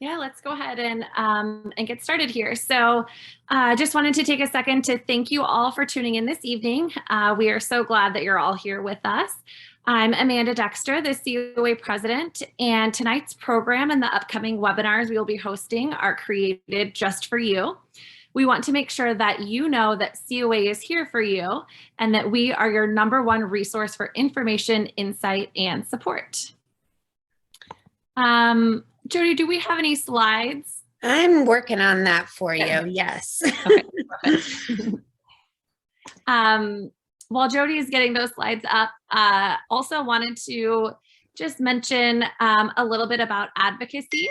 Yeah, let's go ahead and get started here. So just wanted to take a second to thank you all for tuning in this evening. We are so glad that you're all here with us. I'm Amanda Dexter, the COA president, and tonight's program and the upcoming webinars we will be hosting are created just for you. We want to make sure that you know that COA is here for you and that we are your #1 resource for information, insight, and support. Jody, do we have any slides? I'm working on that for you. Yes. Okay, perfect. While Jody is getting those slides up, also wanted to just mention a little bit about advocacy.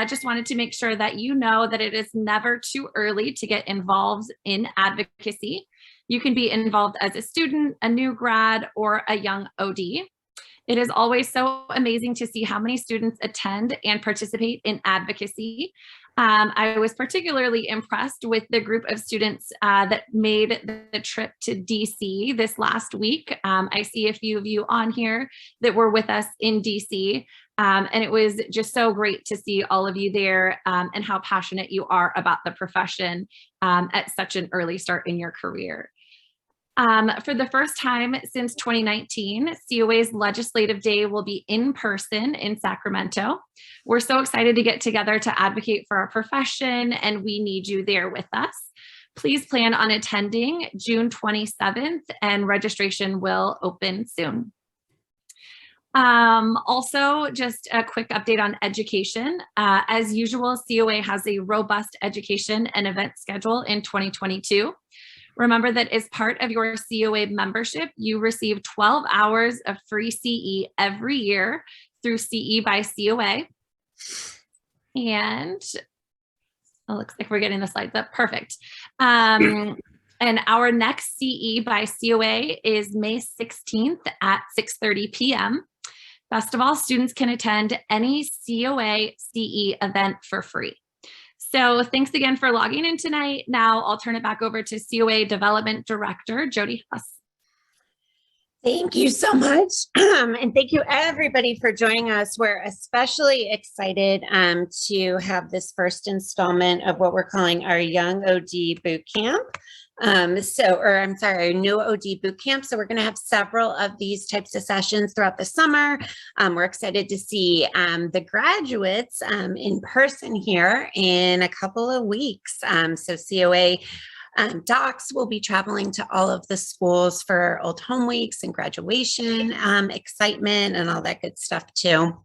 Just wanted to make sure that you know that it is never too early to get involved in advocacy. You can be involved as a student, a new grad, or a young OD. It is always so amazing to see how many students attend and participate in advocacy. I was particularly impressed with the group of students that made the trip to DC this last week. I see a few of you on here that were with us in DC, and it was just so great to see all of you there and how passionate you are about the profession at such an early start in your career. For the first time since 2019, COA's Legislative Day will be in person in Sacramento. We're so excited to get together to advocate for our profession, and we need you there with us. Please plan on attending June 27th, and registration will open soon. Also, just a quick update on education. As usual, COA has a robust education and event schedule in 2022. Remember that as part of your COA membership, you receive 12 hours of free CE every year through CE by COA. And it looks like we're getting the slides up. Perfect. And our next CE by COA is May 16th at 6:30 p.m. Best of all, students can attend any COA CE event for free. So thanks again for logging in tonight. Now I'll turn it back over to COA Development Director, Jody Huss. Thank you so much. And thank you everybody for joining us. We're especially excited to have this first installment of what we're calling our Young OD Boot Camp. Our new OD boot camp. So we're going to have several of these types of sessions throughout the summer. We're excited to see the graduates in person here in a couple of weeks. So COA docs will be traveling to all of the schools for Old Home Weeks and graduation excitement and all that good stuff too.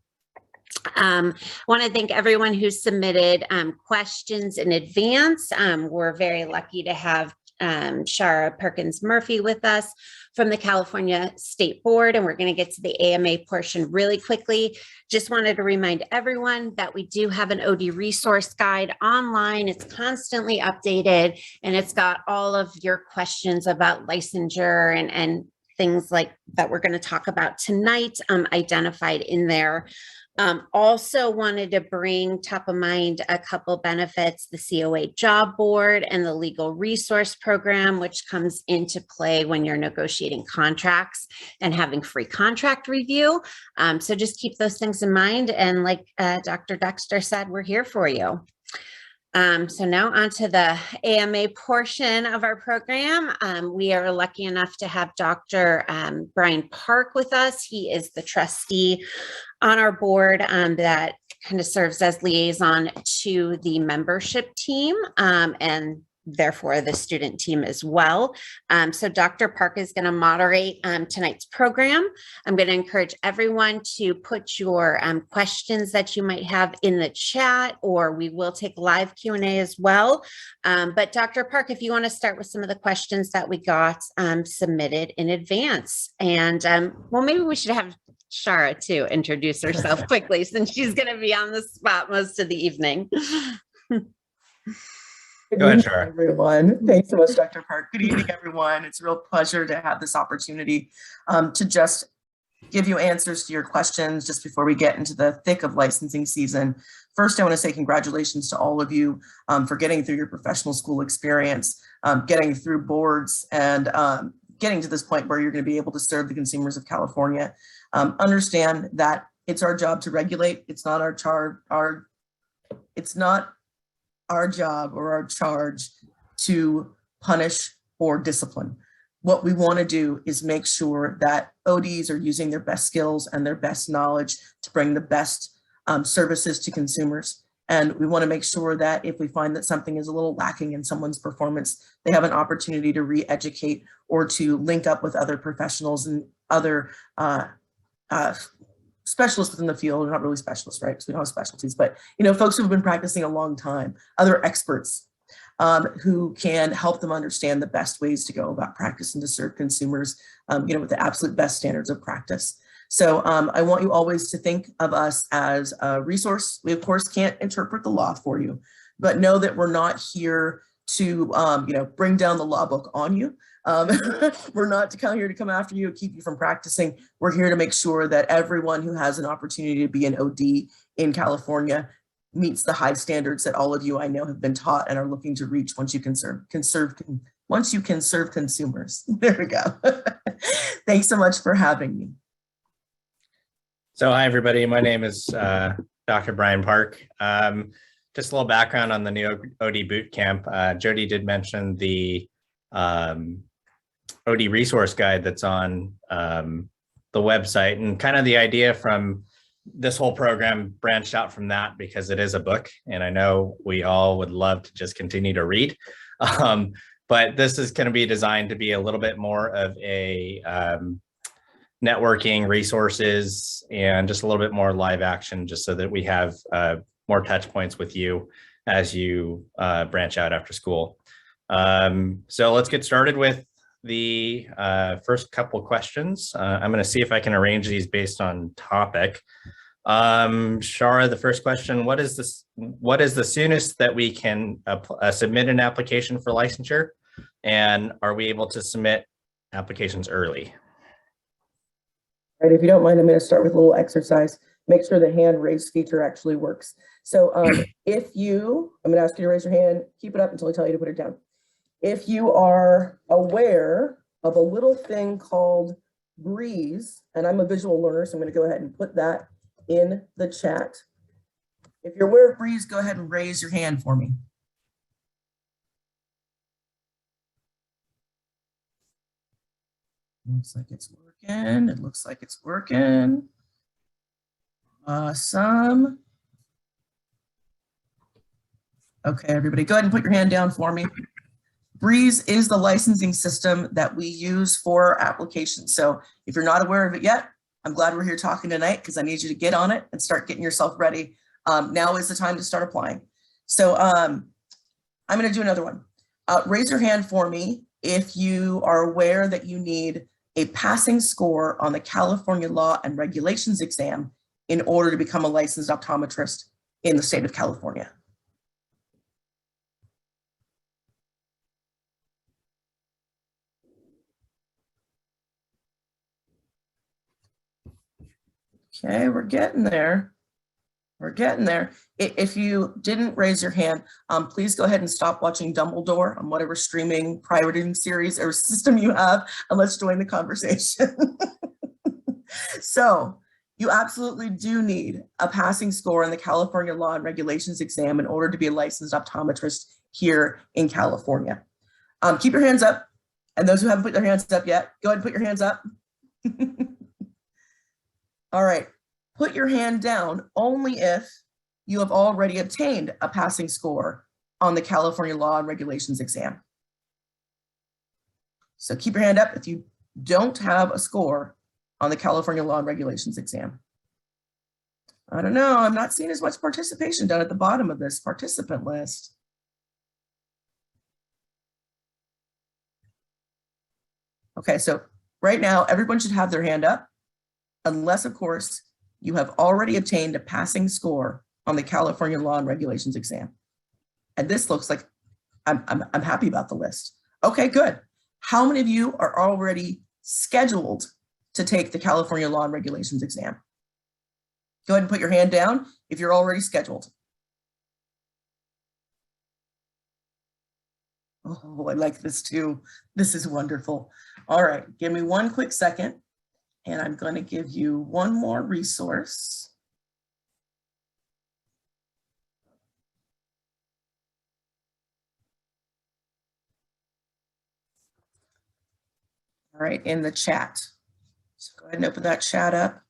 Want to thank everyone who submitted questions in advance. We're very lucky to have Shara Perkins Murphy with us from the California State Board, and we're going to get to the AMA portion really quickly. Just wanted to remind everyone that we do have an OD resource guide online. It's constantly updated, and it's got all of your questions about licensure and things like that we're going to talk about tonight identified in there. Also wanted to bring top of mind a couple benefits, the COA job board and the legal resource program, which comes into play when you're negotiating contracts and having free contract review. So just keep those things in mind. And like Dr. Dexter said, we're here for you. So now on to the AMA portion of our program. We are lucky enough to have Dr. Brian Park with us. He is the trustee on our board that kind of serves as liaison to the membership team and therefore the student team as well. So Dr. Park is going to moderate tonight's program. I'm going to encourage everyone to put your questions that you might have in the chat, or we will take live Q&A as well. But Dr. Park, if you want to start with some of the questions that we got submitted in advance. And well, maybe we should have Shara too introduce herself quickly since she's going to be on the spot most of the evening. Go ahead, Shara. Everyone. Thanks so much, Dr. Park. Good evening, everyone. It's a real pleasure to have this opportunity to just give you answers to your questions just before we get into the thick of licensing season. First, I want to say congratulations to all of you for getting through your professional school experience, getting through boards, and getting to this point where you're going to be able to serve the consumers of California. Understand that it's our job to regulate. It's not our it's not our job or our charge to punish or discipline. What we want to do is make sure that ODs are using their best skills and their best knowledge to bring the best services to consumers. And we want to make sure that if we find that something is a little lacking in someone's performance, they have an opportunity to re-educate or to link up with other professionals and other specialists within the field. Not really specialists, right? Because we don't have specialties, but folks who have been practicing a long time, other experts who can help them understand the best ways to go about practice and to serve consumers, with the absolute best standards of practice. So I want you always to think of us as a resource. We, of course, can't interpret the law for you, but know that we're not here to, bring down the law book on you. We're not here to come after you and keep you from practicing. We're here to make sure that everyone who has an opportunity to be an OD in California meets the high standards that all of you I know have been taught and are looking to reach once you can serve consumers. There we go. Thanks so much for having me. So hi, everybody. My name is Dr. Brian Park. Just a little background on the new OD Bootcamp. Jody did mention the OD resource guide that's on the website, and kind of the idea from this whole program branched out from that because it is a book, and I know we all would love to just continue to read. But this is going to be designed to be a little bit more of a networking resources and just a little bit more live action, just so that we have more touch points with you as you branch out after school. So let's get started with the first couple questions. I'm going to see if I can arrange these based on topic. Shara, the first question: what is the soonest that we can submit an application for licensure, and are we able to submit applications early? Right, if you don't mind, I'm going to start with a little exercise. Make sure the hand raise feature actually works. So I'm going to ask you to raise your hand, keep it up until I tell you to put it down. If you are aware of a little thing called Breeze, and I'm a visual learner, so I'm going to go ahead and put that in the chat. If you're aware of Breeze, go ahead and raise your hand for me. Looks like it's working. It looks like it's working. Awesome. Okay, everybody, go ahead and put your hand down for me. Breeze is the licensing system that we use for applications. So if you're not aware of it yet, I'm glad we're here talking tonight because I need you to get on it and start getting yourself ready. Now is the time to start applying. So I'm going to do another one. Raise your hand for me if you are aware that you need a passing score on the California Law and Regulations exam in order to become a licensed optometrist in the state of California. Okay, we're getting there. We're getting there. If you didn't raise your hand, please go ahead and stop watching Dumbledore on whatever streaming pirating series or system you have, and let's join the conversation. So you absolutely do need a passing score on the California Law and Regulations exam in order to be a licensed optometrist here in California. Keep your hands up. And those who haven't put their hands up yet, go ahead and put your hands up. All right, put your hand down only if you have already obtained a passing score on the California Law and Regulations exam. So keep your hand up if you don't have a score on the California Law and Regulations exam. I don't know, I'm not seeing as much participation down at the bottom of this participant list. Okay, so right now, everyone should have their hand up, unless, of course, you have already obtained a passing score on the California Law and Regulations exam. And this looks like I'm happy about the list. Okay, good. How many of you are already scheduled to take the California Law and Regulations exam? Go ahead and put your hand down if you're already scheduled. Oh, I like this too. This is wonderful. All right, give me one quick second. And I'm going to give you one more resource. All right, in the chat. So go ahead and open that chat up.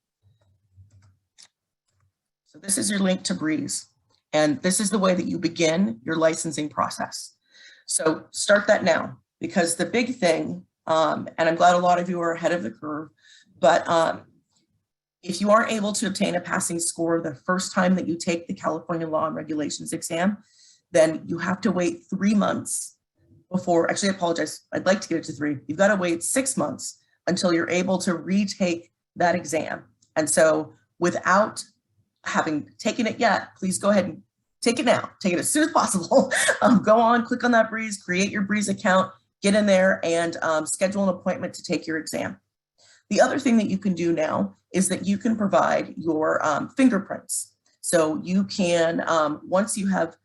So this is your link to Breeze. And this is the way that you begin your licensing process. So start that now, because the big thing, and I'm glad a lot of you are ahead of the curve, but if you aren't able to obtain a passing score the first time that you take the California Law and Regulations exam, then you have to wait 3 months before, actually I apologize, I'd like to get it to 3. You've got to wait 6 months until you're able to retake that exam. And so without having taken it yet, please go ahead and take it now. Take it as soon as possible. Go on, click on that Breeze, create your Breeze account, get in there and schedule an appointment to take your exam. The other thing that you can do now is that you can provide your fingerprints. So you can, once you have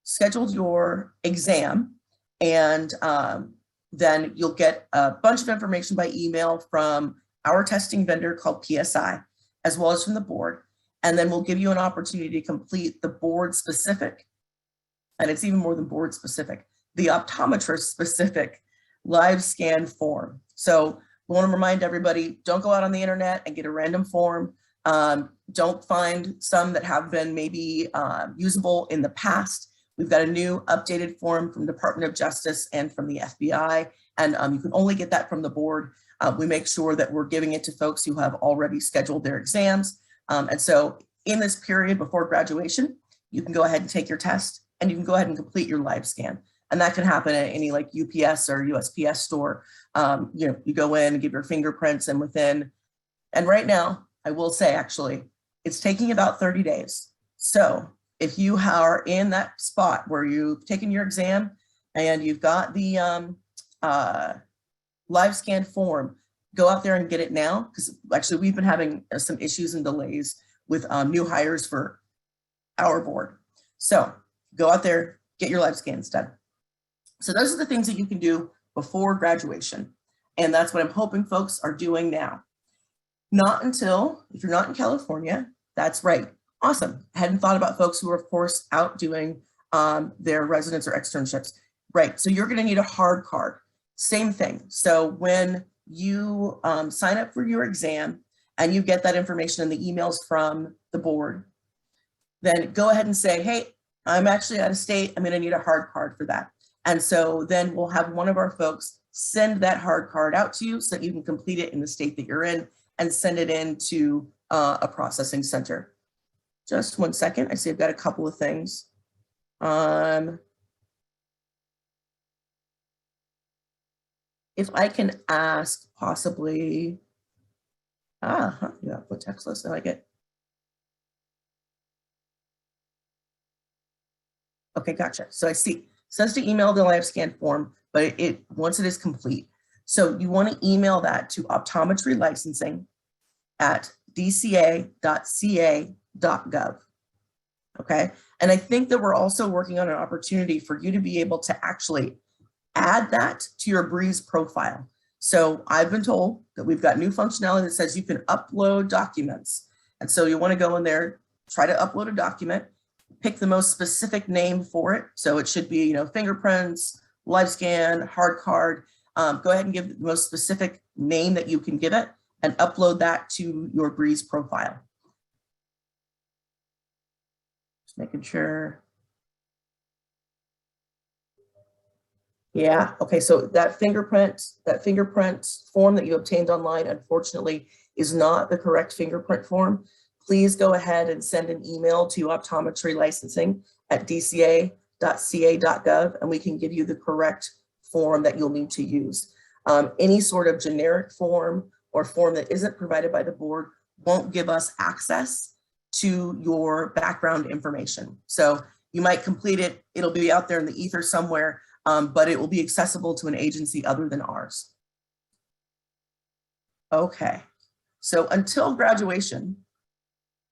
scheduled your exam, and then you'll get a bunch of information by email from our testing vendor called PSI, as well as from the board. And then we'll give you an opportunity to complete the board specific, and it's even more than board specific, the optometrist specific live scan form. So we want to remind everybody, don't go out on the internet and get a random form. Don't find some that have been maybe usable in the past. We've got a new updated form from the Department of Justice and from the FBI, and you can only get that from the board. We make sure that we're giving it to folks who have already scheduled their exams. And so in this period before graduation, you can go ahead and take your test, and you can go ahead and complete your live scan. And that can happen at any like UPS or USPS store. You go in and give your fingerprints, and and right now, I will say actually, it's taking about 30 days. So if you are in that spot where you've taken your exam and you've got the live scan form, go out there and get it now, because actually we've been having some issues and delays with new hires for our board. So go out there, get your live scans done. So those are the things that you can do before graduation. And that's what I'm hoping folks are doing now. Not until, if you're not in California, that's right. Awesome. I hadn't thought about folks who are, of course, out doing their residence or externships. Right. So you're going to need a hard card. Same thing. So when you sign up for your exam and you get that information in the emails from the board, then go ahead and say, hey, I'm actually out of state. I'm going to need a hard card for that. And so then we'll have one of our folks send that hard card out to you so that you can complete it in the state that you're in and send it in to a processing center. Just 1 second. I see I've got a couple of things. If I can ask possibly, yeah, put text list, I like it. Okay, gotcha. So I see, it says to email the live scan form, but once it is complete. So you want to email that to optometry licensing at dca.ca.gov. Okay. And I think that we're also working on an opportunity for you to be able to actually add that to your Breeze profile. So I've been told that we've got new functionality that says you can upload documents. And so you want to go in there, try to upload a document, pick the most specific name for it. So it should be, fingerprints, live scan, hard card. Go ahead and give the most specific name that you can give it and upload that to your Breeze profile. Just making sure. Yeah, okay, so that fingerprint form that you obtained online, unfortunately, is not the correct fingerprint form. Please go ahead and send an email to optometry licensing at dca.ca.gov, and we can give you the correct form that you'll need to use. Any sort of generic form or form that isn't provided by the board won't give us access to your background information. So you might complete it, it'll be out there in the ether somewhere, but it will be accessible to an agency other than ours. Okay, so until graduation,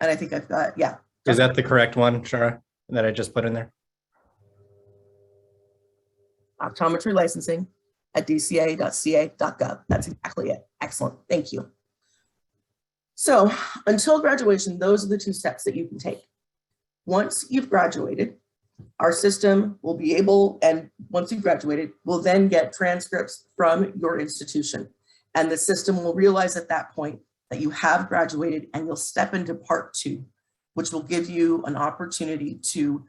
and I think I've got, yeah. Is that the correct one, Shara, that I just put in there? Optometry licensing at dca.ca.gov. That's exactly it. Excellent. Thank you. So until graduation, those are the 2 steps that you can take. Once you've graduated, Our system will be able, and once you've graduated, will then get transcripts from your institution. And the system will realize at that point that you have graduated, and you'll step into part 2, which will give you an opportunity to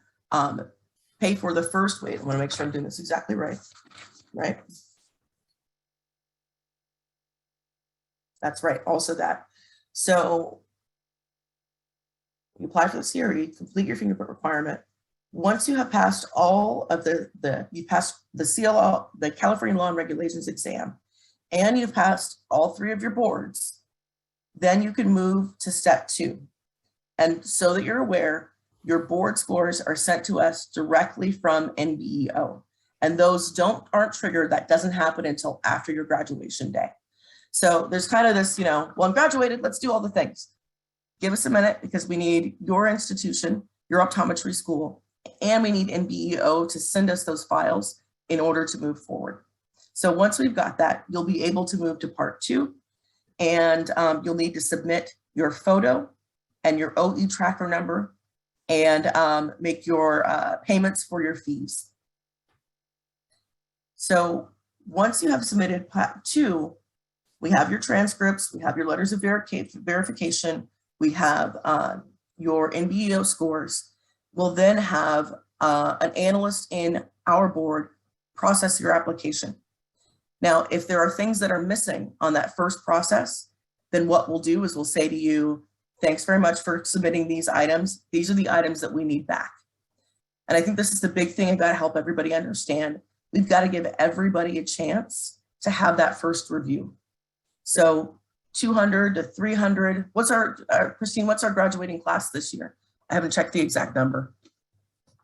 pay for the first wait. I want to make sure I'm doing this exactly right. Right? That's right, also that. So you apply for the CRE, complete your fingerprint requirement. Once you have passed all of you passed the CLL, the California Law and Regulations exam, and you've passed all 3 of your boards, then you can move to step 2. And so that you're aware, your board scores are sent to us directly from NBEO. And those aren't triggered, that doesn't happen until after your graduation day. So there's kind of this, well, I'm graduated, let's do all the things. Give us a minute, because we need your institution, your optometry school, and we need NBEO to send us those files in order to move forward. So once we've got that, you'll be able to move to part 2, and you'll need to submit your photo and your OE tracker number, and make your payments for your fees. So once you have submitted part 2, we have your transcripts, we have your letters of verification, we have your NBEO scores. We'll then have an analyst in our board process your application. Now, if there are things that are missing on that first process, then what we'll do is we'll say to you, thanks very much for submitting these items. These are the items that we need back. And I think this is the big thing I've got to help everybody understand. We've got to give everybody a chance to have that first review. So 200 to 300, Christine, what's our graduating class this year? I haven't checked the exact number.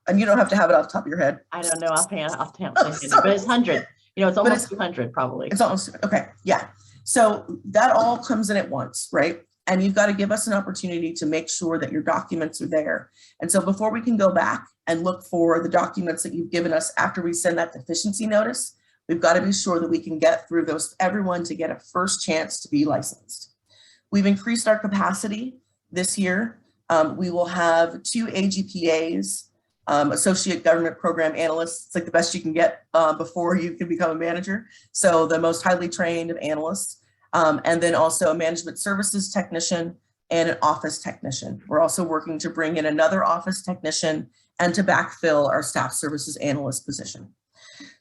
And you don't have to have it off the top of your head. I don't know offhand, but it's 100. It's almost 200 probably. It's almost, okay, yeah. So that all comes in at once, right? And you've got to give us an opportunity to make sure that your documents are there. And so before we can go back and look for the documents that you've given us after we send that deficiency notice, we've got to be sure that we can get through everyone to get a first chance to be licensed. We've increased our capacity this year. We will have 2 AGPAs, Associate Government Program Analysts. It's like the best you can get before you can become a manager. So the most highly trained of analysts. And then also a management services technician and an office technician. We're also working to bring in another office technician and to backfill our staff services analyst position.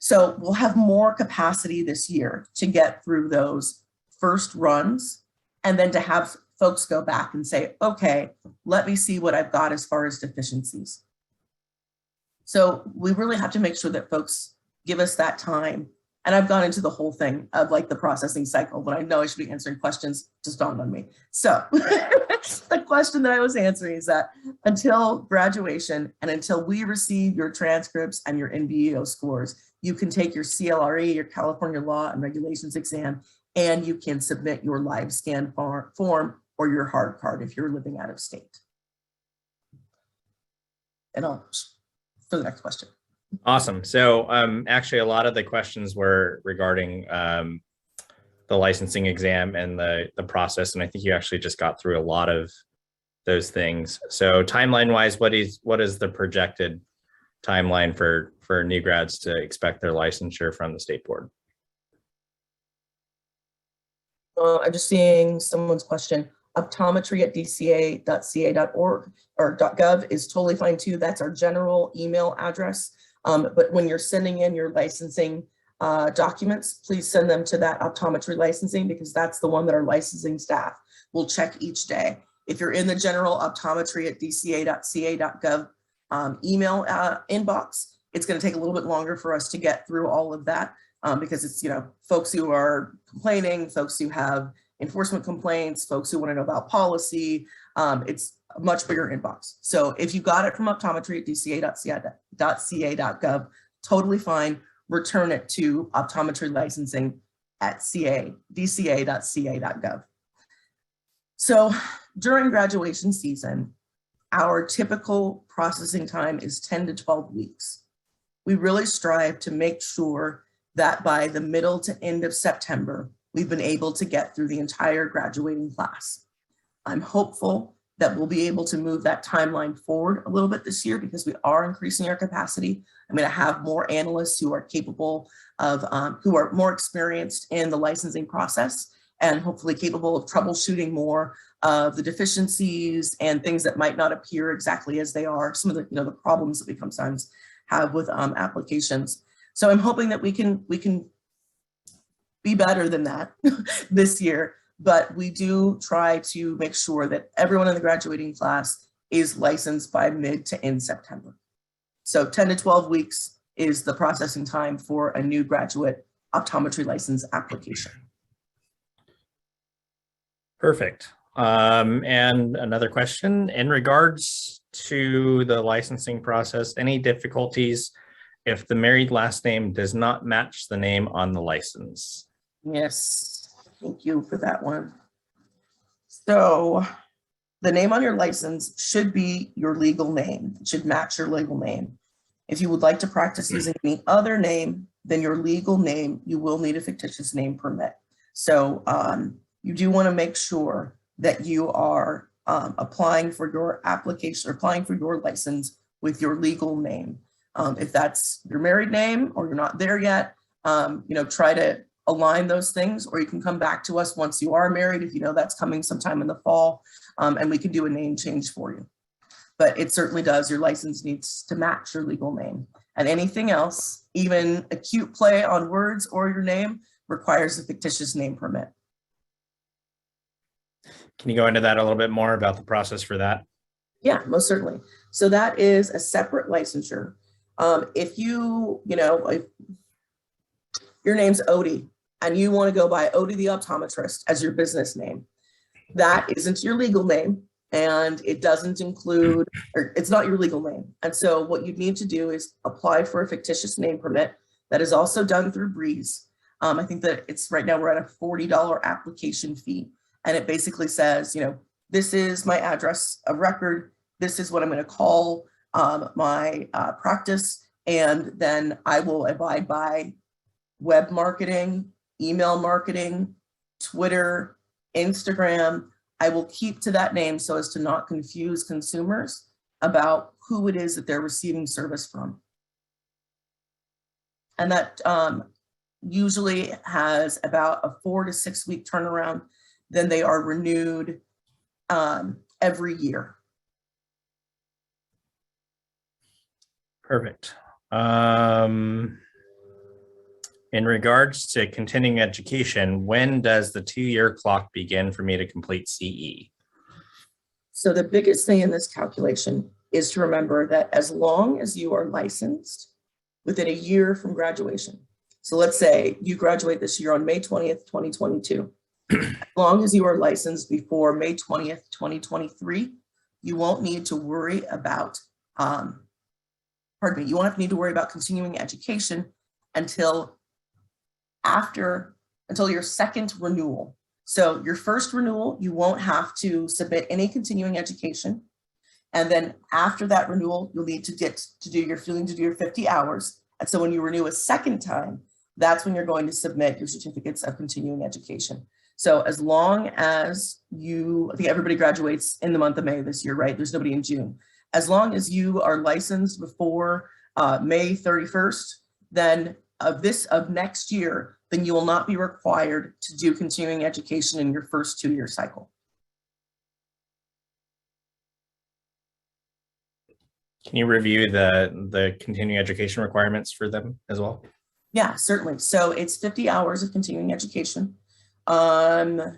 So we'll have more capacity this year to get through those first runs, and then to have folks go back and say, okay, let me see what I've got as far as deficiencies. So we really have to make sure that folks give us that time. And I've gone into the whole thing of like the processing cycle, but I know I should be answering questions, just dawned on me. So the question that I was answering is that until graduation and until we receive your transcripts and your NBEO scores, you can take your CLRE, your California Law and Regulations exam, and you can submit your live scan form or your hard card if you're living out of state. And I'll for the next question. Awesome. So actually, a lot of the questions were regarding the licensing exam and the process, and I think you actually just got through a lot of those things. So timeline-wise, what is the projected timeline for new grads to expect their licensure from the state board? I'm just seeing someone's question. Optometry at dca.ca.org or .gov is totally fine too. That's our general email address. But when you're sending in your licensing documents, please send them to that optometry licensing, because that's the one that our licensing staff will check each day. If you're in the general optometry at dca.ca.gov email inbox, it's going to take a little bit longer for us to get through all of that because it's, folks who are complaining, folks who have enforcement complaints, folks who want to know about policy. It's a much bigger inbox. So if you got it from optometry at dca.ca.gov, totally fine. Return it to optometry licensing at dca.ca.gov. So during graduation season, our typical processing time is 10 to 12 weeks. We really strive to make sure that by the middle to end of September, we've been able to get through the entire graduating class. I'm hopeful that we'll be able to move that timeline forward a little bit this year because we are increasing our capacity. I'm going to have more analysts who are capable of, who are more experienced in the licensing process and hopefully capable of troubleshooting more of the deficiencies and things that might not appear exactly as they are, some of the, the problems that we sometimes have with applications. So I'm hoping that we can be better than that this year, but we do try to make sure that everyone in the graduating class is licensed by mid to end September. So 10 to 12 weeks is the processing time for a new graduate optometry license application. Perfect. And another question in regards to the licensing process, any difficulties if the married last name does not match the name on the license? Yes, thank you for that one. So the name on your license should be your legal name. It should match your legal name. If you would like to practice using any other name than your legal name, you will need a fictitious name permit. So you do want to make sure that you are applying for your application or applying for your license with your legal name. If that's your married name or you're not there yet, try to align those things, or you can come back to us once you are married if you know that's coming sometime in the fall, and we can do a name change for you. But it certainly does, your license needs to match your legal name. And anything else, even a cute play on words or your name, requires a fictitious name permit. Can you go into that a little bit more about the process for that? Yeah, most certainly. So that is a separate licensure. If if your name's Odie and you want to go by Odie the optometrist as your business name, that isn't your legal name and it doesn't include, or it's not your legal name. And so what you need to do is apply for a fictitious name permit that is also done through Breeze. I think that it's right now we're at a $40 application fee. And it basically says, this is my address of record. This is what I'm going to call my practice. And then I will abide by web marketing, email marketing, Twitter, Instagram. I will keep to that name so as to not confuse consumers about who it is that they're receiving service from. And that usually has about a 4 to 6 week turnaround. Then they are renewed every year. Perfect. In regards to continuing education, when does the 2-year clock begin for me to complete CE? So the biggest thing in this calculation is to remember that as long as you are licensed within a year from graduation. So let's say you graduate this year on May 20th, 2022. As long as you are licensed before May 20th, 2023, you won't need to worry about, you won't need to worry about continuing education until your second renewal. So your first renewal, you won't have to submit any continuing education. And then after that renewal, you'll need to do your 50 hours. And so when you renew a second time, that's when you're going to submit your certificates of continuing education. So as long as I think everybody graduates in the month of May this year, right? There's nobody in June. As long as you are licensed before May 31st, then of next year, then you will not be required to do continuing education in your first 2-year cycle. Can you review the continuing education requirements for them as well? Yeah, certainly. So it's 50 hours of continuing education. Current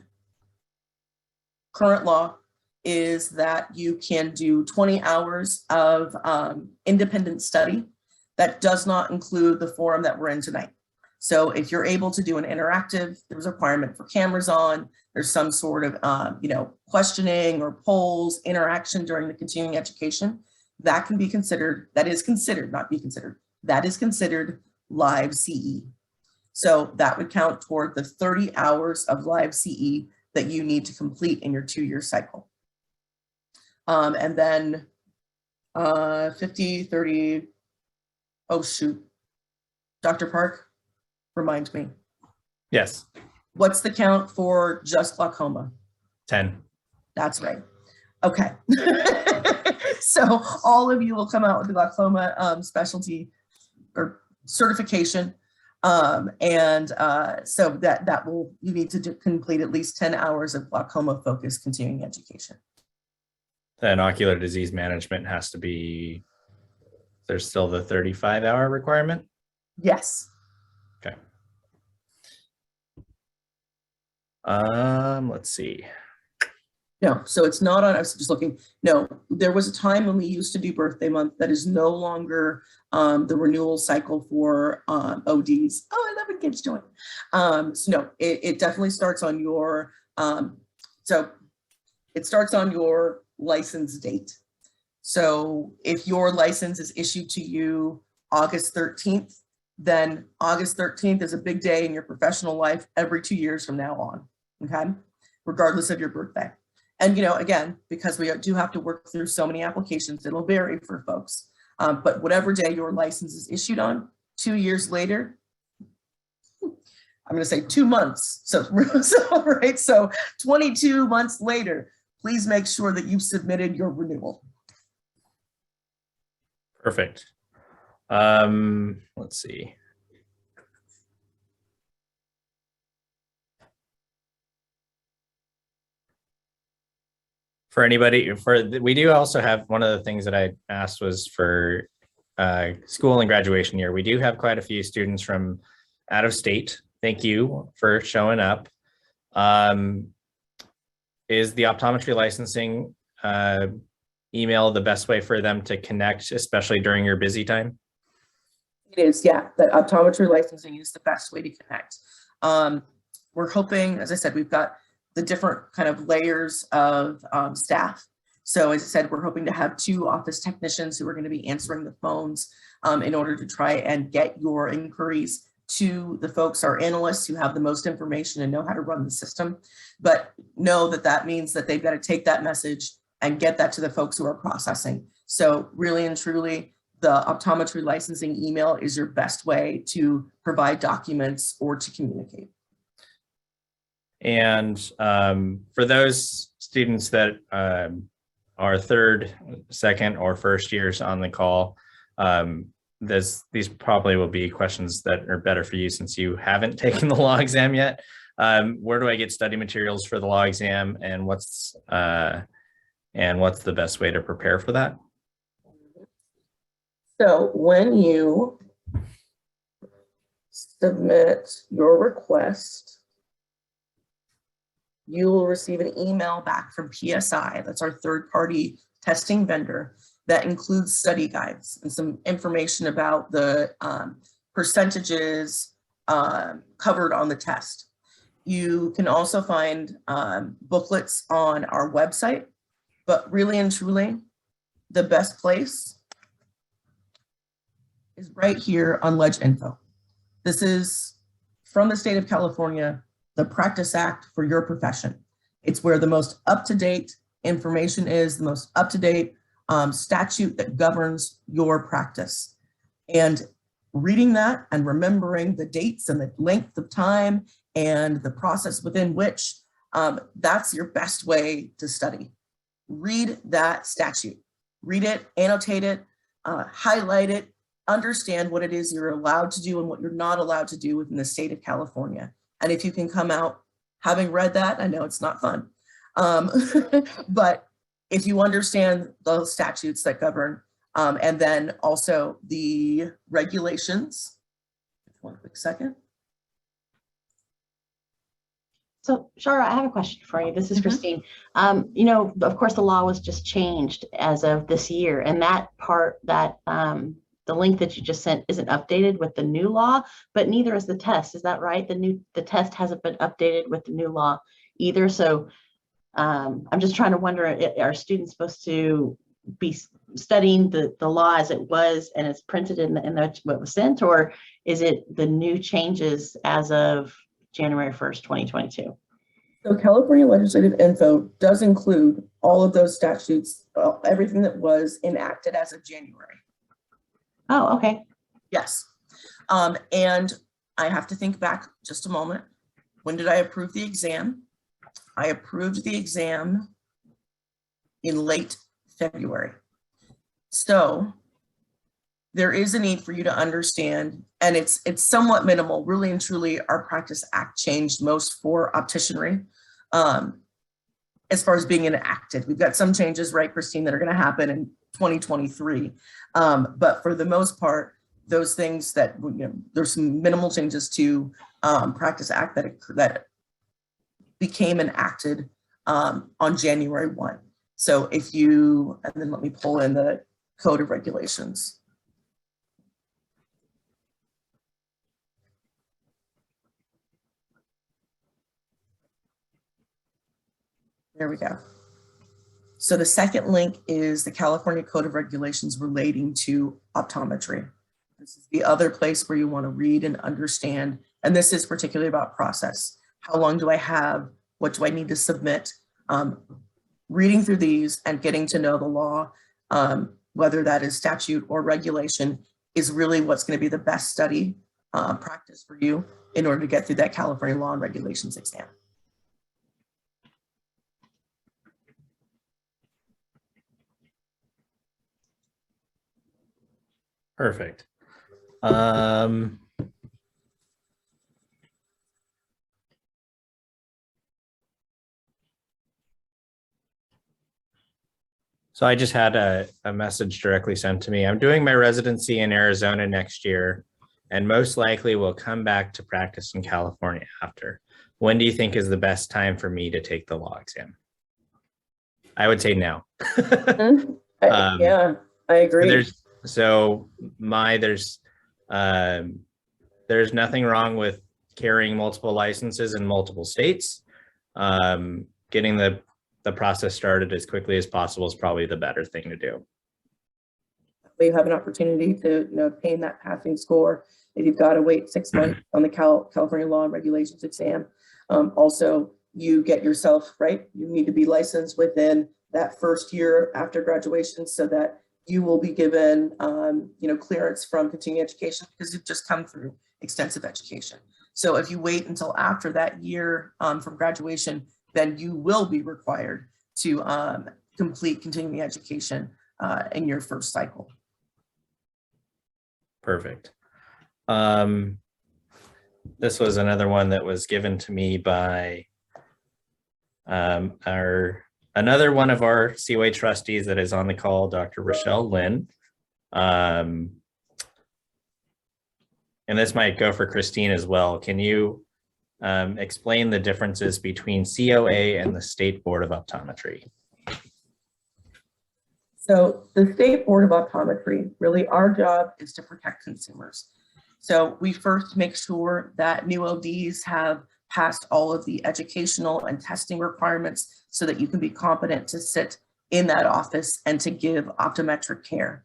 law is that you can do 20 hours of independent study. That does not include the forum that we're in tonight. So if you're able to do an interactive, there's a requirement for cameras on, there's some sort of questioning or polls, interaction during the continuing education, that can be considered, that is considered live CE. So that would count toward the 30 hours of live CE that you need to complete in your 2-year cycle. And then 50, 30, oh shoot, Dr. Park, remind me. Yes. What's the count for just glaucoma? 10. That's right. Okay. So all of you will come out with the glaucoma specialty or certification. So that will, you need to complete at least 10 hours of glaucoma focused continuing education. Then ocular disease management has to be, there's still the 35-hour requirement? Yes. Okay. Let's see. No, so it's not on, I was just looking, no, there was a time when we used to do birthday month that is no longer the renewal cycle for ODs. Oh, I love when kids join. So no, it definitely starts on your, so it starts on your license date. So if your license is issued to you August 13th, then August 13th is a big day in your professional life every 2 years from now on, okay? Regardless of your birthday. And, you know, again, because we do have to work through so many applications, it'll vary for folks. But whatever day your license is issued on, 2 years later, I'm going to say 2 months. So 22 months later, please make sure that you've submitted your renewal. Perfect. Let's see. For anybody, we do also have, one of the things that I asked was for school and graduation year. We do have quite a few students from out of state. Thank you for showing up. Is the optometry licensing email the best way for them to connect, especially during your busy time? It is, yeah. The optometry licensing is the best way to connect. We're hoping, as I said, we've got the different kind of layers of staff. So as I said, we're hoping to have 2 office technicians who are going to be answering the phones in order to try and get your inquiries to the folks, our analysts who have the most information and know how to run the system. But know that that means that they've got to take that message and get that to the folks who are processing. So really and truly, the optometry licensing email is your best way to provide documents or to communicate. And for those students that are third, second, or first years on the call, these probably will be questions that are better for you since you haven't taken the law exam yet. Where do I get study materials for the law exam, and what's the best way to prepare for that? So when you submit your request, you will receive an email back from PSI, that's our third-party testing vendor, that includes study guides and some information about the percentages covered on the test. You can also find booklets on our website, but really and truly, the best place is right here on Ledge Info. This is from the state of California, the Practice Act for your profession. It's where the most up-to-date information is, the most up-to-date statute that governs your practice. And reading that and remembering the dates and the length of time and the process within which, that's your best way to study. Read that statute. Read it, annotate it, highlight it, understand what it is you're allowed to do and what you're not allowed to do within the state of California. And if you can come out having read that, I know it's not fun, but if you understand the statutes that govern, and then also the regulations, one quick second. So Shara, I have a question for you. This is Christine. You know, of course, the law was just changed as of this year, and that part, that the link that you just sent isn't updated with the new law, but neither is the test. Is that right? The test hasn't been updated with the new law either. So I'm just trying to wonder, are students supposed to be studying the law as it was and it's printed in what was sent, or is it the new changes as of January 1st, 2022? So California Legislative Info does include all of those statutes, everything that was enacted as of January. Oh, okay. Yes. And I have to think back just a moment. When did I approve the exam? I approved the exam in late February. So there is a need for you to understand, and it's somewhat minimal. Really and truly, our Practice Act changed most for opticianry as far as being enacted. We've got some changes, right, Christine, that are going to happen in 2023. But for the most part, those things that, there's some minimal changes to Practice Act that became enacted on January 1. So if you, and then let me pull in the Code of Regulations. There we go. So the second link is the California Code of Regulations relating to optometry. This is the other place where you want to read and understand, and this is particularly about process. How long do I have? What do I need to submit? Reading through these and getting to know the law, whether that is statute or regulation, is really what's going to be the best study practice for you in order to get through that California law and regulations exam. Perfect. So I just had a message directly sent to me. I'm doing my residency in Arizona next year and most likely will come back to practice in California after. When do you think is the best time for me to take the law exam? I would say now. Yeah, I agree. There's nothing wrong with carrying multiple licenses in multiple states. Getting the process started as quickly as possible is probably the better thing to do. You have an opportunity to obtain that passing score if you've got to wait 6 months on the California law and regulations exam. Also, you get yourself, right, you need to be licensed within that first year after graduation so that you will be given clearance from continuing education because you've just come through extensive education. So if you wait until after that year from graduation, then you will be required to complete continuing education in your first cycle. Perfect. This was another one that was given to me by another one of our COA trustees that is on the call, Dr. Rochelle Lynn. And this might go for Christine as well. Can you explain the differences between COA and the State Board of Optometry? So the State Board of Optometry, really our job is to protect consumers. So we first make sure that new ODs have passed all of the educational and testing requirements so that you can be competent to sit in that office and to give optometric care.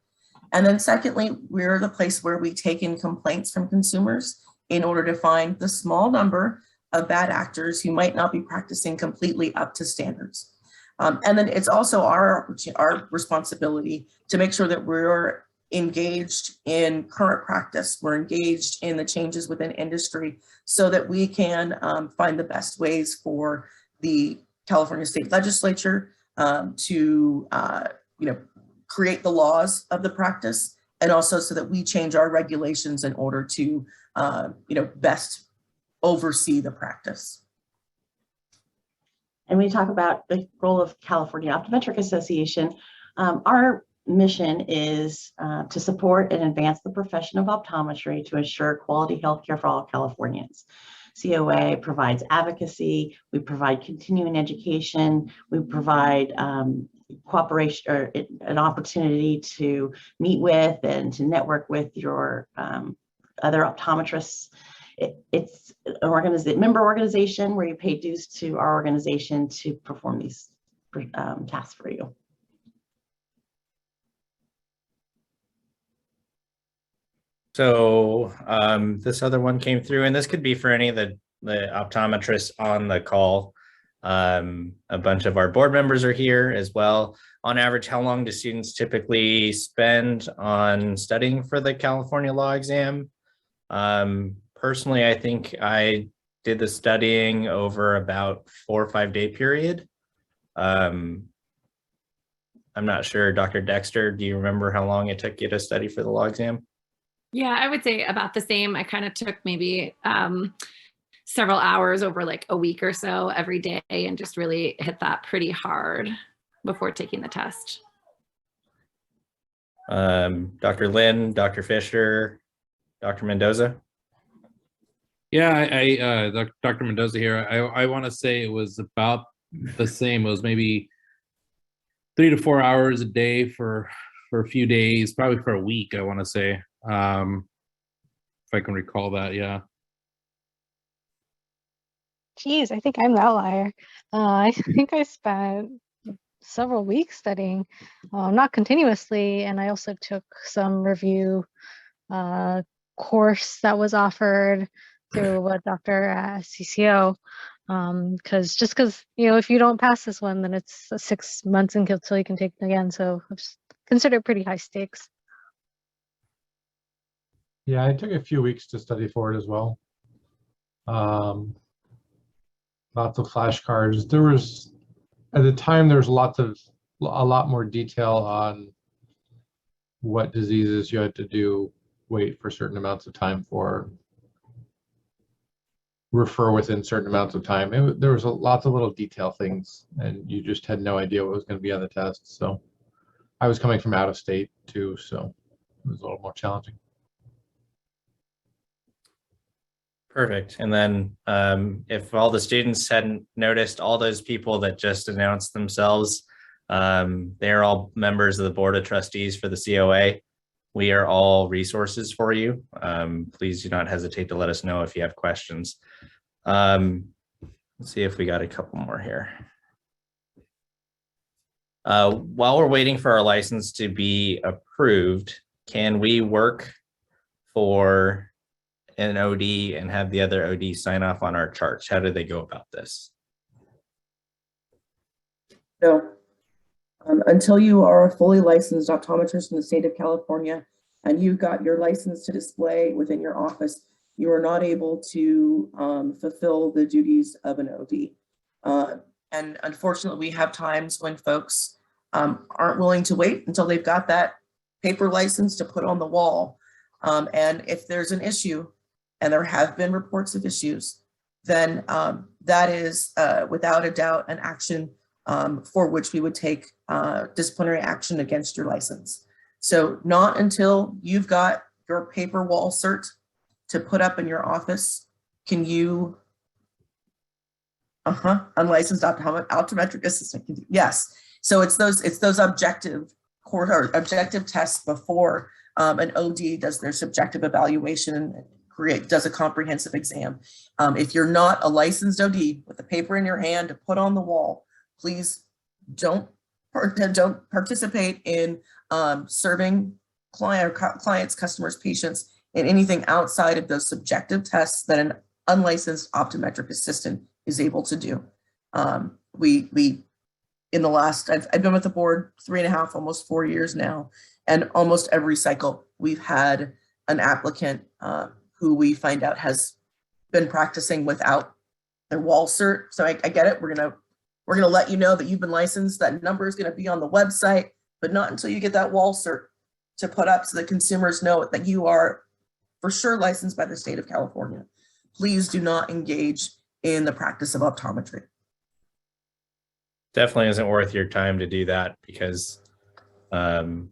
And then secondly, we're the place where we take in complaints from consumers in order to find the small number of bad actors who might not be practicing completely up to standards. And then it's also our responsibility to make sure that we're engaged in current practice, we're engaged in the changes within industry so that we can find the best ways for the California State Legislature to create the laws of the practice, and also so that we change our regulations in order to best oversee the practice. And we talk about the role of California Optometric Association. Our mission is to support and advance the profession of optometry to ensure quality healthcare for all Californians. COA provides advocacy, we provide continuing education, we provide cooperation or an opportunity to meet with and to network with your other optometrists. It's an member organization where you pay dues to our organization to perform these tasks for you. So this other one came through, and this could be for any of the optometrists on the call. A bunch of our board members are here as well. On average, how long do students typically spend on studying for the California law exam? Personally, I think I did the studying over about 4 or 5 day period. I'm not sure. Dr. Dexter, do you remember how long it took you to study for the law exam? Yeah, I would say about the same. I kind of took maybe several hours over like a week or so every day and just really hit that pretty hard before taking the test. Dr. Lynn, Dr. Fisher, Dr. Mendoza? Yeah, Dr. Mendoza here. I want to say it was about the same. It was maybe 3 to 4 hours a day for a few days, probably for a week, I want to say. If I can recall that, yeah. Geez, I think I'm the outlier. I think I spent several weeks studying, not continuously, and I also took some review course that was offered through a doctor at CCO. Because if you don't pass this one, then it's 6 months until you can take it again. So it's considered pretty high stakes. Yeah, I took a few weeks to study for it as well. Lots of flashcards. There was, at the time, there was a lot more detail on what diseases you had to wait for certain amounts of time for, refer within certain amounts of time. There was lots of little detail things, and you just had no idea what was going to be on the test. So I was coming from out of state too, so it was a little more challenging. Perfect. And then if all the students hadn't noticed, all those people that just announced themselves, they're all members of the Board of Trustees for the COA. We are all resources for you. Please do not hesitate to let us know if you have questions. Let's see if we got a couple more here. While we're waiting for our license to be approved, can we work for an OD and have the other OD sign off on our charts? How do they go about this? No. Until you are a fully licensed optometrist in the state of California and you've got your license to display within your office, you are not able to fulfill the duties of an OD. And unfortunately, we have times when folks aren't willing to wait until they've got that paper license to put on the wall. And if there's an issue, and there have been reports of issues, then that is without a doubt an action for which we would take disciplinary action against your license. So not until you've got your paper wall cert to put up in your office can you, unlicensed optometric assistant. Yes. So it's those objective tests before an OD does their subjective evaluation and does a comprehensive exam. If you're not a licensed OD with the paper in your hand to put on the wall, please don't participate in serving clients, customers, patients in anything outside of those subjective tests that an unlicensed optometric assistant is able to do. In the last, I've been with the board 3.5, almost 4 years now, and almost every cycle we've had an applicant who we find out has been practicing without their wall cert. So I get it. We're gonna let you know that you've been licensed. That number is gonna be on the website, but not until you get that wall cert to put up so that consumers know that you are for sure licensed by the state of California. Please do not engage in the practice of optometry. Definitely isn't worth your time to do that because the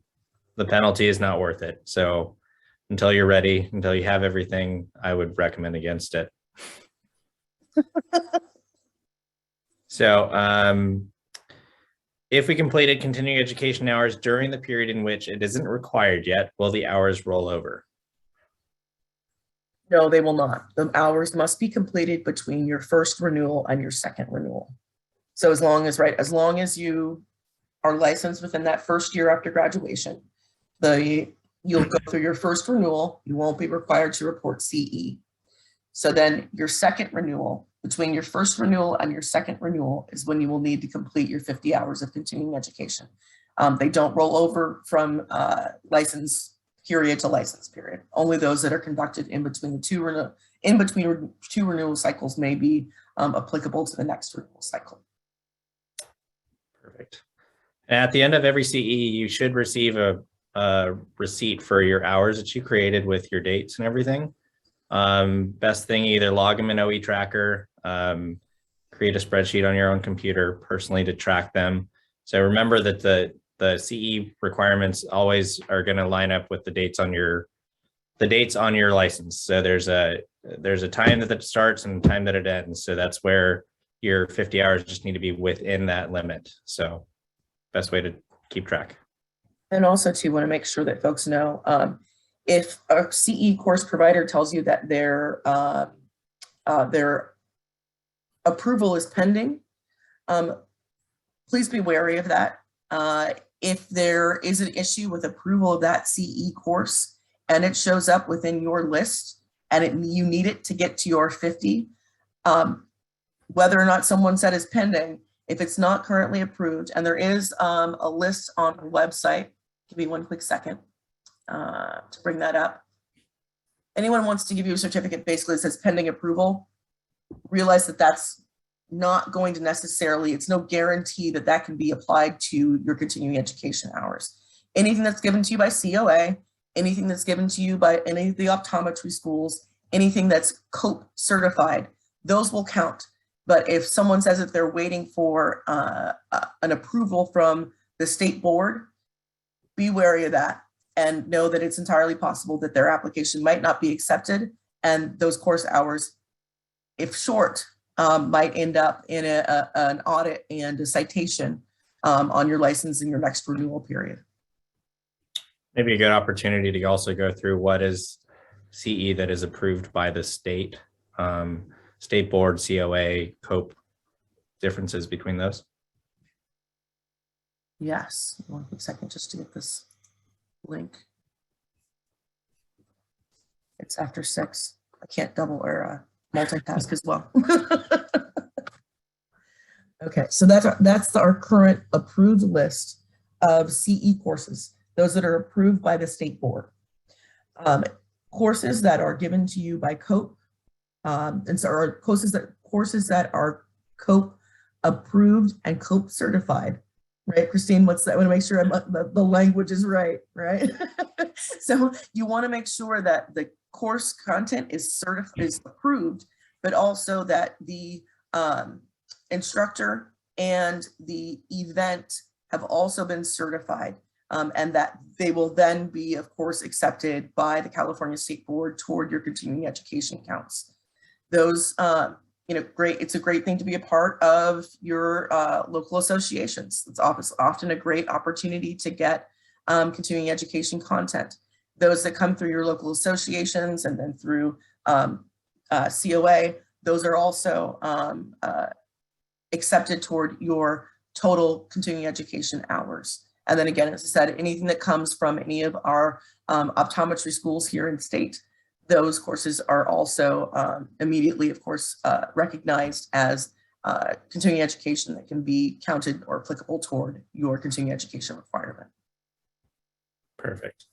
penalty is not worth it. So until you're ready, until you have everything, I would recommend against it. So if we completed continuing education hours during the period in which it isn't required yet, will the hours roll over? No, they will not. The hours must be completed between your first renewal and your second renewal. So as long as you are licensed within that first year after graduation, you'll go through your first renewal. You won't be required to report CE. So then your second renewal, between your first renewal and your second renewal is when you will need to complete your 50 hours of continuing education. They don't roll over from license period to license period. Only those that are conducted in between two renewal cycles may be applicable to the next renewal cycle. Perfect. At the end of every CE, you should receive a receipt for your hours that you created with your dates and everything. Best thing, either log them in OE Tracker, create a spreadsheet on your own computer personally to track them. So remember that the CE requirements always are going to line up with the dates on your license. So there's a time that it starts and time that it ends. So that's where your 50 hours just need to be within that limit. So best way to keep track. And also too, want to make sure that folks know, if a CE course provider tells you that their approval is pending, please be wary of that. If there is an issue with approval of that CE course and it shows up within your list and you need it to get to your 50, whether or not someone said is pending, if it's not currently approved, and there is a list on the website, give me one quick second to bring that up. Anyone wants to give you a certificate basically that says pending approval, realize that that's not going to necessarily, it's no guarantee that that can be applied to your continuing education hours. Anything that's given to you by COA, anything that's given to you by any of the optometry schools, anything that's COPE certified, those will count. But if someone says that they're waiting for an approval from the state board, be wary of that and know that it's entirely possible that their application might not be accepted, and those course hours, if short, might end up in an audit and a citation on your license in your next renewal period. Maybe a good opportunity to also go through what is CE that is approved by the state, state board, COA, COPE, differences between those. Yes, one quick second just to get this link. It's after 6. I can't double or multitask as well. Okay, so that's our current approved list of CE courses, those that are approved by the state board. Courses that are given to you by COPE, and so are courses that are COPE approved and COPE certified. Right, Christine, what's that? I want to make sure the language is right? So you want to make sure that the course content is approved, but also that the instructor and the event have also been certified, and that they will then be, of course, accepted by the California State Board toward your continuing education counts. Those great. It's a great thing to be a part of your local associations. It's often a great opportunity to get continuing education content. Those that come through your local associations and then through COA, those are also accepted toward your total continuing education hours. And then again, as I said, anything that comes from any of our optometry schools here in state, those courses are also immediately, of course, recognized as continuing education that can be counted or applicable toward your continuing education requirement. Perfect.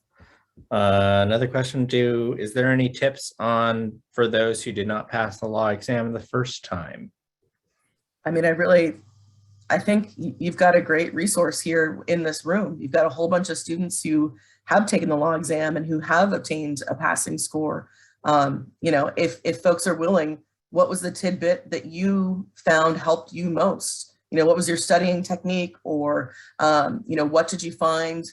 Another question, is there any tips for those who did not pass the law exam the first time? I mean, I think you've got a great resource here in this room. You've got a whole bunch of students who have taken the law exam and who have obtained a passing score. If folks are willing, what was the tidbit that you found helped you most? What was your studying technique, or what did you find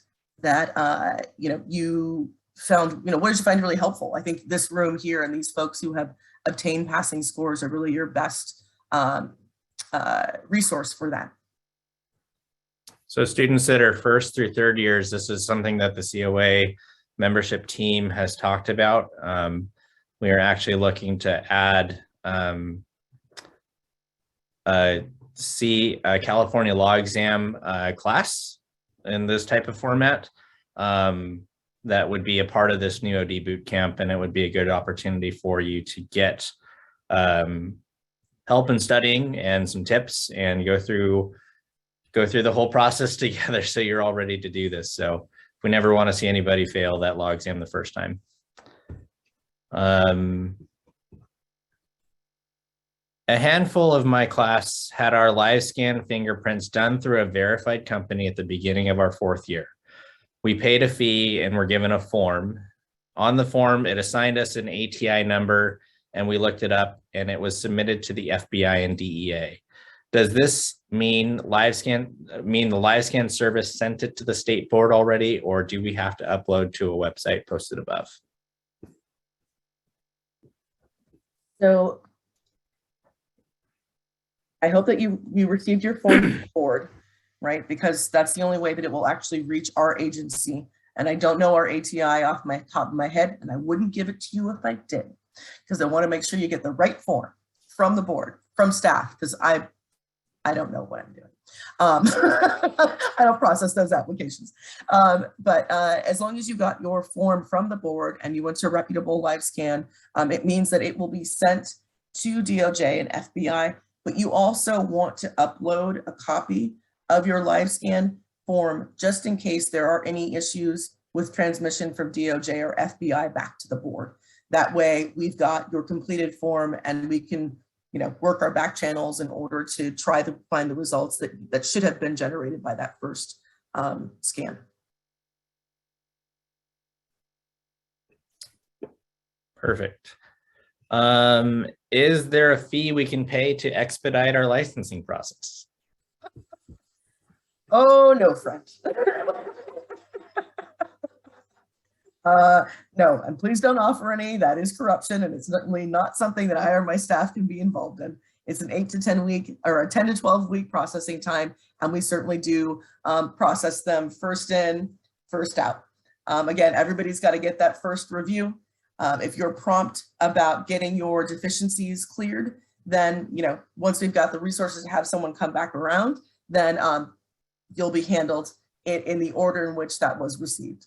that you found, what did you find really helpful? I think this room here and these folks who have obtained passing scores are really your best resource for that. So students that are first through third years, this is something that the COA membership team has talked about. We are actually looking to add a California law exam class in this type of format. That would be a part of this new OD boot camp, and it would be a good opportunity for you to get help in studying and some tips and go through the whole process together, so you're all ready to do this. So we never want to see anybody fail that law exam the first time. A handful of my class had our live scan fingerprints done through a verified company at the beginning of our 4th year. We paid a fee and were given a form. On the form, it assigned us an ATI number, and we looked it up, and it was submitted to the FBI and DEA. Does this mean the live scan service sent it to the state board already, or do we have to upload to a website posted above? So I hope that you received your form from the board, right? Because that's the only way that it will actually reach our agency. And I don't know our ATI off my top of my head, and I wouldn't give it to you if I did, because I want to make sure you get the right form from the board, from staff, because I don't know what I'm doing. I don't process those applications. But as long as you got your form from the board and you went to a reputable live scan, it means that it will be sent to DOJ and FBI, but you also want to upload a copy of your live scan form just in case there are any issues with transmission from DOJ or FBI back to the board. That way we've got your completed form and we can, work our back channels in order to try to find the results that should have been generated by that first scan. Perfect. Is there a fee we can pay to expedite our licensing process? Oh, no, friend. No, and please don't offer any. That is corruption, and it's certainly not something that I or my staff can be involved in. It's an 8 to 10 week or a 10 to 12 week processing time, and we certainly do process them first in, first out. Again, everybody's got to get that first review. If you're prompt about getting your deficiencies cleared, then once we've got the resources to have someone come back around, then you'll be handled in the order in which that was received.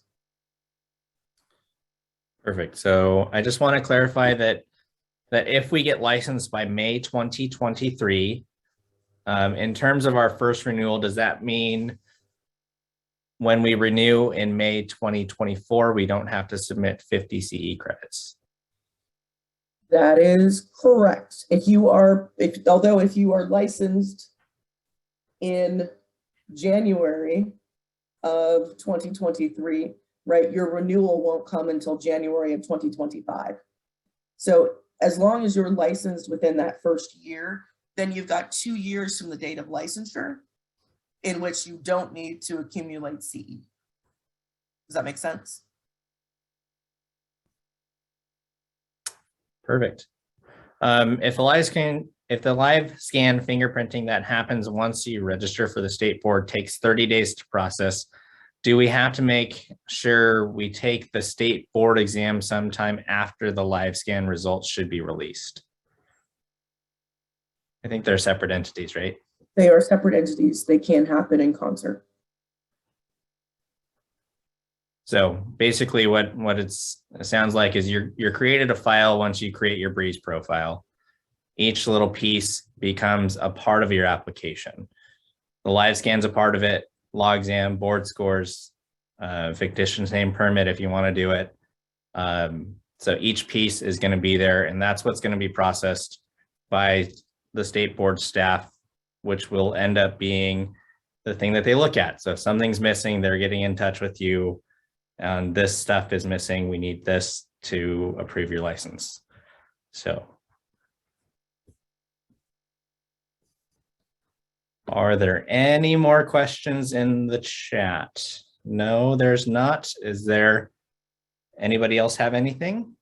Perfect. So I just want to clarify that if we get licensed by May 2023, in terms of our first renewal, does that mean when we renew in May 2024, we don't have to submit 50 CE credits? That is correct. If you are licensed in January of 2023, right, your renewal won't come until January of 2025. So as long as you're licensed within that first year, then you've got 2 years from the date of licensure in which you don't need to accumulate CE. Does that make sense? Perfect. If the live scan fingerprinting that happens once you register for the state board takes 30 days to process, do we have to make sure we take the state board exam sometime after the live scan results should be released? I think they're separate entities, right? They are separate entities. They can happen in concert. So basically what it sounds like is you're created a file once you create your Breeze profile. Each little piece becomes a part of your application. The live scan's a part of it, law exam, board scores, fictitious name permit if you want to do it. So each piece is going to be there, and that's what's going to be processed by the state board staff, which will end up being the thing that they look at. So if something's missing, they're getting in touch with you, and this stuff is missing. We need this to approve your license. So are there any more questions in the chat? No, there's not. Is there anybody else have anything?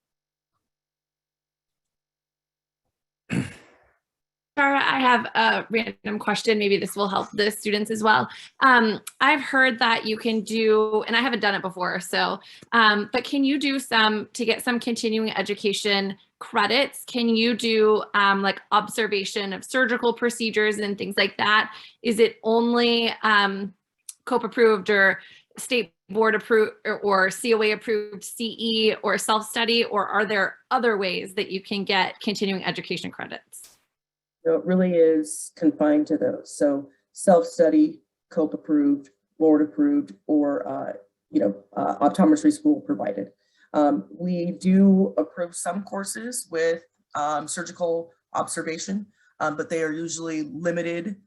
Tara, I have a random question. Maybe this will help the students as well. I've heard that you can do, and I haven't done it before, so, but can you do to get some continuing education credits? Can you do like observation of surgical procedures and things like that? Is it only COPE approved or state board approved or COA approved CE or self-study, or are there other ways that you can get continuing education credits? So it really is confined to those. So self-study, COPE approved, board approved, or optometry school provided. We do approve some courses with surgical observation. but they are usually limited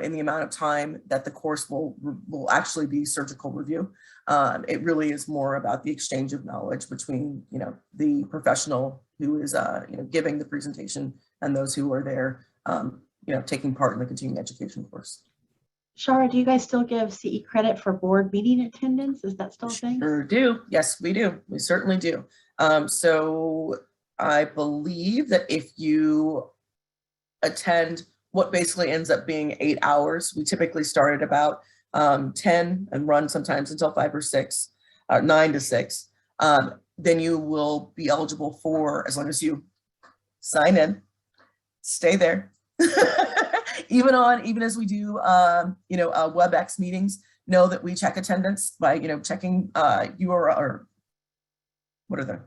in the amount of time that the course will actually be surgical review. It really is more about the exchange of knowledge between, the professional who is, giving the presentation and those who are there, taking part in the continuing education course. Shara, do you guys still give CE credit for board meeting attendance? Is that still a thing? Sure do. Yes, we do. We certainly do. So I believe that if you attend what basically ends up being 8 hours, we typically start at about 10 and run sometimes until 5 or 6, 9 to 6. Then you will be eligible for, as long as you sign in, stay there. Even as we do, WebEx meetings, know that we check attendance by, checking URL, or what are the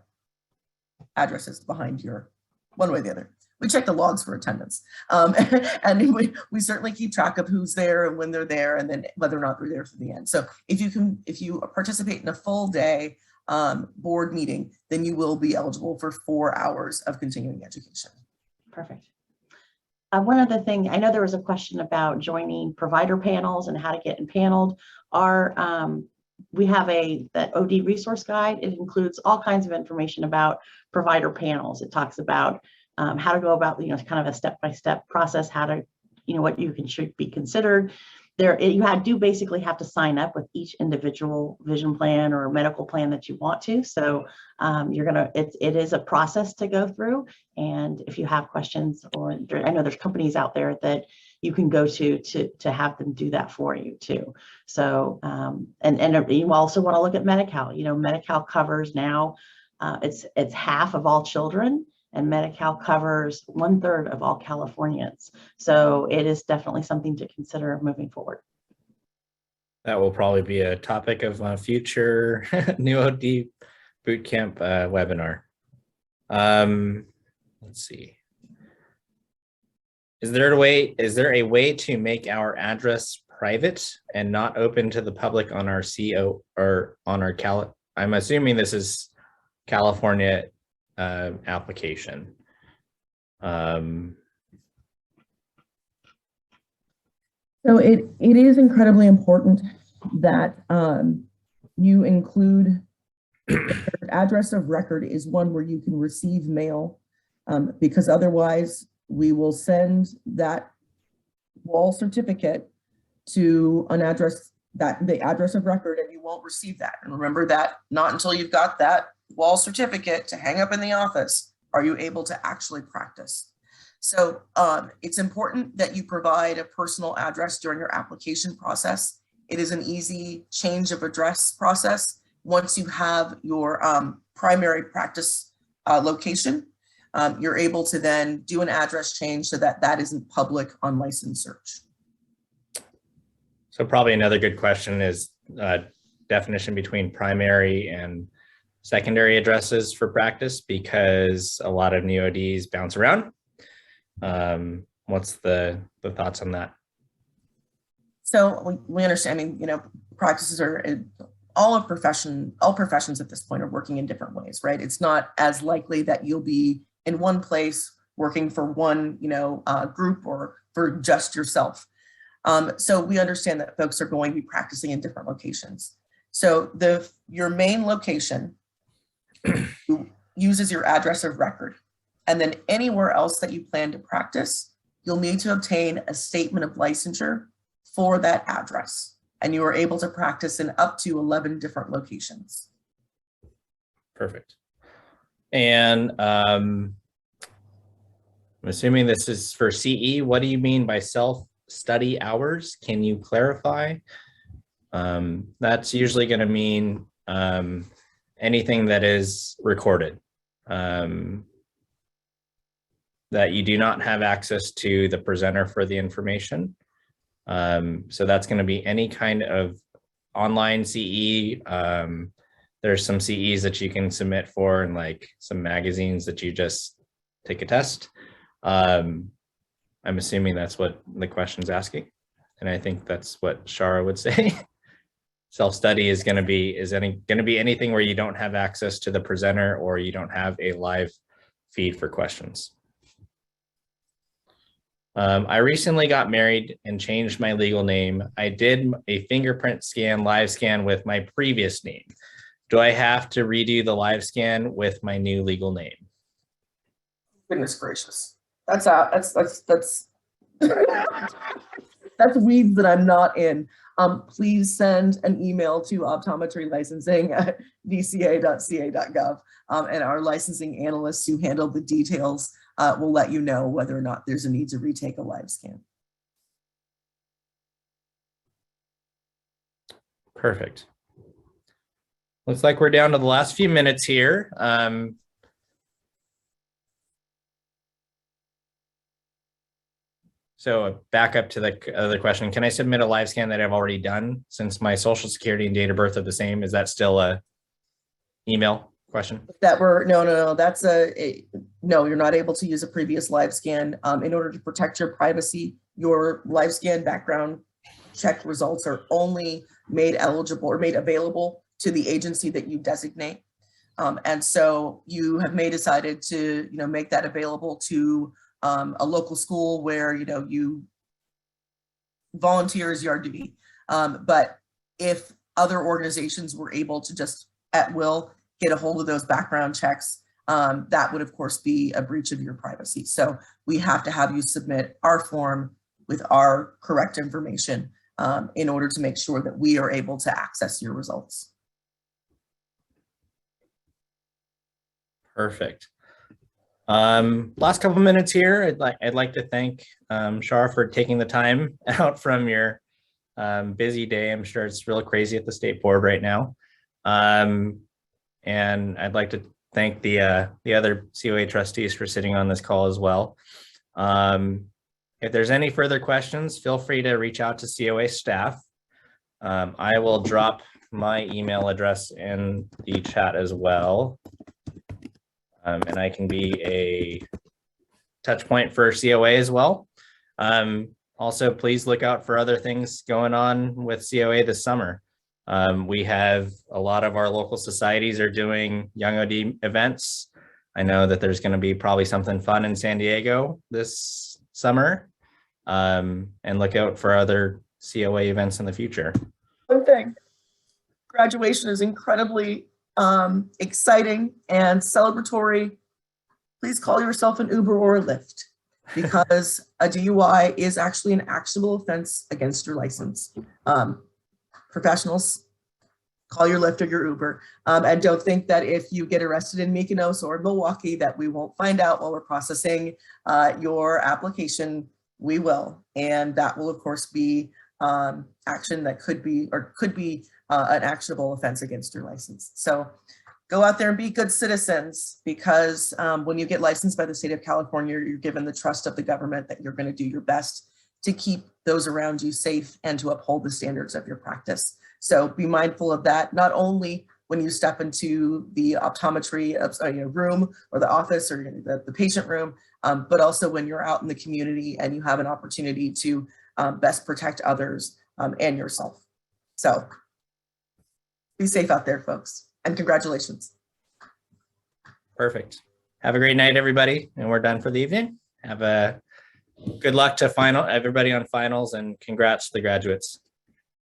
addresses behind your, one way or the other. We check the logs for attendance. And we certainly keep track of who's there and when they're there, and then whether or not they're there for the end. So if you participate in a full day board meeting, then you will be eligible for 4 hours of continuing education. Perfect. One other thing, I know there was a question about joining provider panels and how to get empaneled. We have that OD resource guide. It includes all kinds of information about provider panels. It talks about how to go about, kind of a step-by-step process, how to, what should be considered. You do basically have to sign up with each individual vision plan or medical plan that you want to. So it is a process to go through. And if you have questions, or I know there's companies out there that you can go to have them do that for you too. So, and you also want to look at Medi-Cal. Medi-Cal covers now, it's half of all children. And Medi-Cal covers 1/3 of all Californians. So it is definitely something to consider moving forward. That will probably be a topic of a future New OD Bootcamp webinar. Let's see. Is there a way to make our address private and not open to the public on our CO or on our I'm assuming this is California application. So it is incredibly important that you include your address of record is one where you can receive mail, because otherwise we will send that wall certificate to an address, the address of record, and you won't receive that. And remember that not until you've got that wall certificate to hang up in the office are you able to actually practice. So it's important that you provide a personal address during your application process. It is an easy change of address process. Once you have your primary practice location, you're able to then do an address change so that that isn't public unlicensed search. So probably another good question is definition between primary and secondary addresses for practice, because a lot of new ODs bounce around. What's the thoughts on that? So we understand, I mean, practices are, all professions at this point are working in different ways, right? It's not as likely that you'll be in one place working for one, group or for just yourself. So we understand that folks are going to be practicing in different locations. So your main location uses your address of record. And then anywhere else that you plan to practice, you'll need to obtain a statement of licensure for that address. And you are able to practice in up to 11 different locations. Perfect. And I'm assuming this is for CE. What do you mean by self-study hours? Can you clarify? That's usually going to mean anything that is recorded, that you do not have access to the presenter for the information. So that's going to be any kind of online CE. There's some CEs that you can submit for, and like some magazines that you just take a test. I'm assuming that's what the question's asking. And I think that's what Shara would say. Self-study is going to be anything where you don't have access to the presenter or you don't have a live feed for questions. I recently got married and changed my legal name. I did a fingerprint scan, live scan with my previous name. Do I have to redo the live scan with my new legal name? Goodness gracious. That's that's weeds that I'm not in. Please send an email to optometry licensing at dca.ca.gov. And our licensing analysts who handle the details will let you know whether or not there's a need to retake a live scan. Perfect. Looks like we're down to the last few minutes here. So back up to the other question. Can I submit a live scan that I've already done since my social security and date of birth are the same? Is that still a email question? No, that's no, you're not able to use a previous live scan. In order to protect your privacy, your live scan background check results are only made eligible or made available to the agency that you designate. And so you have decided to, make that available to a local school where, you volunteer as yard duty. But if other organizations were able to just at will get a hold of those background checks, that would of course be a breach of your privacy. So we have to have you submit our form with our correct information in order to make sure that we are able to access your results. Perfect. Last couple minutes here, I'd like to thank Shar for taking the time out from your busy day. I'm sure it's real crazy at the state board right now. And I'd like to thank the other COA trustees for sitting on this call as well. If there's any further questions, feel free to reach out to COA staff. I will drop my email address in the chat as well. And I can be a touch point for COA as well. Also, please look out for other things going on with COA this summer. We have a lot of our local societies are doing Young OD events. I know that there's going to be probably something fun in San Diego this summer. And look out for other COA events in the future. One thing, graduation is incredibly exciting and celebratory. Please call yourself an Uber or a Lyft, because a DUI is actually an actionable offense against your license. Professionals, call your Lyft or your Uber, and don't think that if you get arrested in Mykonos or Milwaukee that we won't find out while we're processing your application. We will, and that will of course be action that could be an actionable offense against your license. So go out there and be good citizens, because when you get licensed by the state of California, you're given the trust of the government that you're going to do your best to keep those around you safe and to uphold the standards of your practice. So be mindful of that, not only when you step into the optometry room or the office or the patient room, but also when you're out in the community and you have an opportunity to best protect others and yourself. So be safe out there, folks, and congratulations. Perfect. Have a great night, everybody. And we're done for the evening. Have a good luck to everybody on finals, and congrats to the graduates.